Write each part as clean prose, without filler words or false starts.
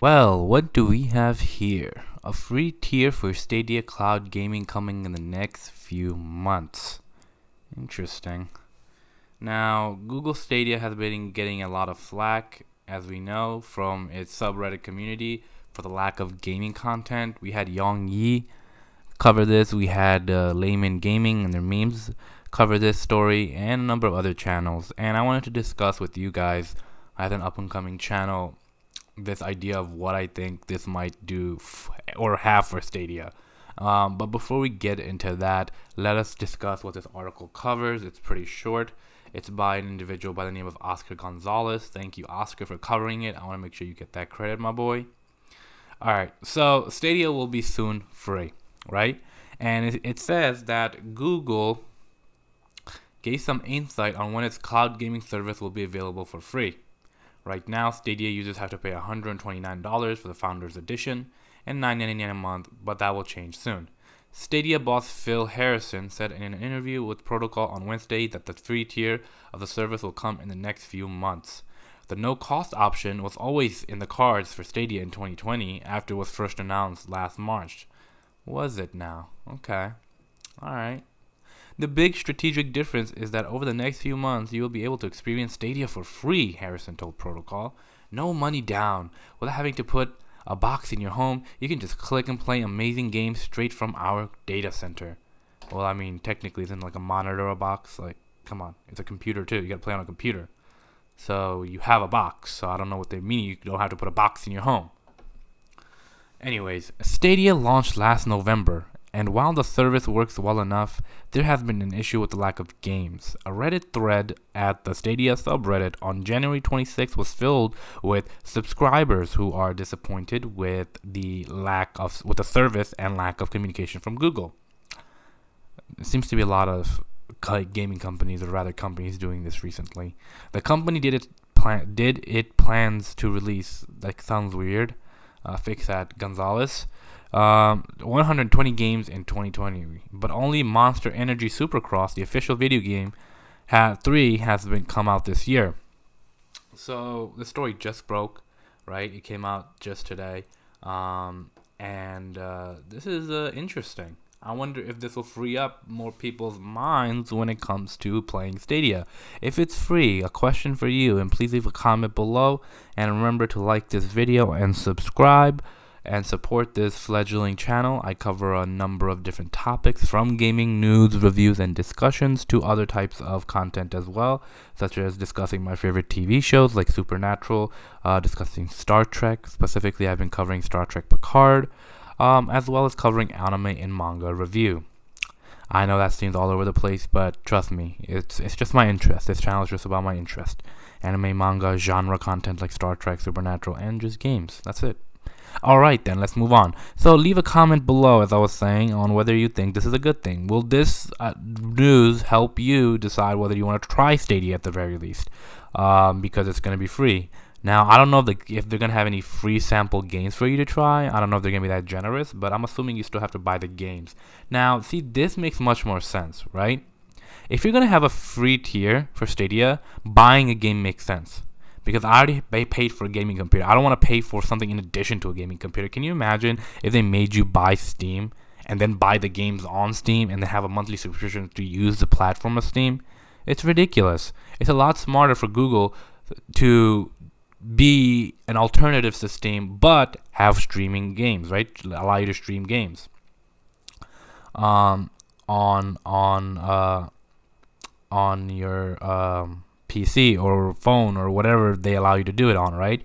Well, what do we have here? A free tier for Stadia Cloud Gaming coming in the next few months. Interesting. Now, Google Stadia has been getting a lot of flack, as we know, from its subreddit community for the lack of gaming content. We had Yong Yi cover this, we had Layman Gaming and their memes cover this story, and a number of other channels. And I wanted to discuss with you guys, as an up and coming channel, this idea of what I think this might do or have for Stadia. But before we get into that, let us discuss what this article covers. It's pretty short. It's by an individual by the name of Oscar Gonzalez. Thank you, Oscar, for covering it. I want to make sure you get that credit, my boy. All right, so Stadia will be soon free, right? And it says that Google gave some insight on when its cloud gaming service will be available for free. Right now, Stadia users have to pay $129 for the Founders Edition and $9.99 a month, but that will change soon. Stadia boss Phil Harrison said in an interview with Protocol on Wednesday that the free tier of the service will come in the next few months. The no-cost option was always in the cards for Stadia in 2020 after it was first announced last March. Was it now? Okay. Alright. The big strategic difference is that over the next few months, you will be able to experience Stadia for free, Harrison told Protocol. No money down. Without having to put a box in your home, you can just click and play amazing games straight from our data center. Well, I mean, technically, isn't like a monitor a box? Like, come on. It's a computer, too. You gotta play on a computer. So, you have a box. So, I don't know what they mean. You don't have to put a box in your home. Anyways, Stadia launched last November, and while the service works well enough, there has been an issue with the lack of games. A Reddit thread at the Stadia subreddit on January 26th was filled with subscribers who are disappointed with the service and lack of communication from Google. There seems to be a lot of gaming companies, or rather companies, doing this recently. The company did it plans to release, like, sounds weird. Fix that, Gonzalez. 120 games in 2020, but only Monster Energy Supercross, the official video game, has been come out this year. So the story just broke, right? It came out just today, and this is interesting. I wonder if this will free up more people's minds when it comes to playing Stadia. If it's free, a question for you, and please leave a comment below, and remember to like this video and subscribe and support this fledgling channel. I cover a number of different topics, from gaming news, reviews, and discussions to other types of content as well, such as discussing my favorite TV shows like Supernatural, discussing Star Trek. Specifically, I've been covering Star Trek Picard, as well as covering anime and manga review. I know that seems all over the place, but trust me, it's just my interest. This channel is just about my interest. Anime, manga, genre content like Star Trek, Supernatural, and just games. That's it. Alright then, let's move on. So leave a comment below, as I was saying, on whether you think this is a good thing. Will this news help you decide whether you want to try Stadia at the very least? Because it's going to be free. Now, I don't know if they're going to have any free sample games for you to try. I don't know if they're going to be that generous, but I'm assuming you still have to buy the games. Now, see, this makes much more sense, right? If you're going to have a free tier for Stadia, buying a game makes sense. Because I already paid for a gaming computer. I don't want to pay for something in addition to a gaming computer. Can you imagine if they made you buy Steam and then buy the games on Steam and then have a monthly subscription to use the platform of Steam? It's ridiculous. It's a lot smarter for Google to be an alternative to Steam, but have streaming games, right? Allow you to stream games on your PC or phone or whatever they allow you to do it on, right?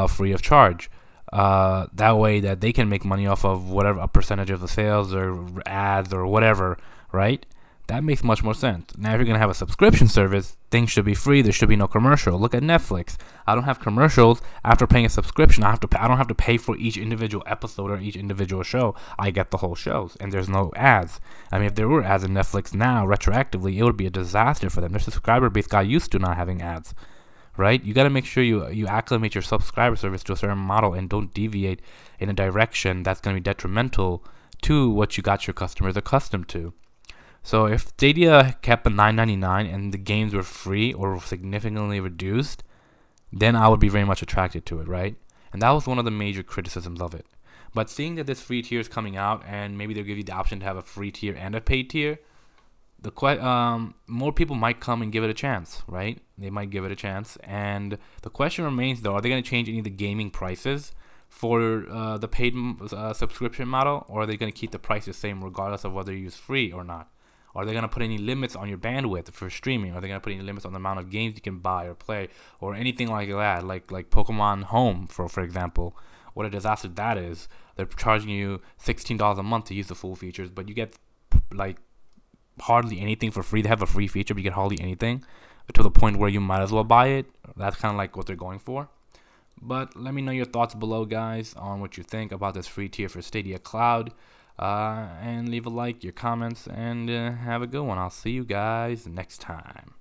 Free of charge. That way that they can make money off of whatever, a percentage of the sales or ads or whatever, right? That makes much more sense. Now, if you're going to have a subscription service, things should be free. There should be no commercial. Look at Netflix. I don't have commercials. After paying a subscription, I don't have to pay for each individual episode or each individual show. I get the whole shows, and there's no ads. I mean, if there were ads in Netflix now, retroactively, it would be a disaster for them. Their subscriber base got used to not having ads, right? You got to make sure you acclimate your subscriber service to a certain model and don't deviate in a direction that's going to be detrimental to what you got your customers accustomed to. So if Stadia kept at $9.99 and the games were free or significantly reduced, then I would be very much attracted to it, right? And that was one of the major criticisms of it. But seeing that this free tier is coming out, and maybe they'll give you the option to have a free tier and a paid tier, more people might come and give it a chance, right? They might give it a chance. And the question remains, though, are they going to change any of the gaming prices for the paid subscription model, or are they going to keep the price the same regardless of whether you use free or not? Are they going to put any limits on your bandwidth for streaming? Are they going to put any limits on the amount of games you can buy or play, or anything like that, like Pokemon Home, for example? What a disaster that is. They're charging you $16 a month to use the full features, but you get like hardly anything for free. They have a free feature, but you get hardly anything, to the point where you might as well buy it. That's kind of like what they're going for. But let me know your thoughts below, guys, on what you think about this free tier for Stadia Cloud. And leave a like, your comments, and have a good one. I'll see you guys next time.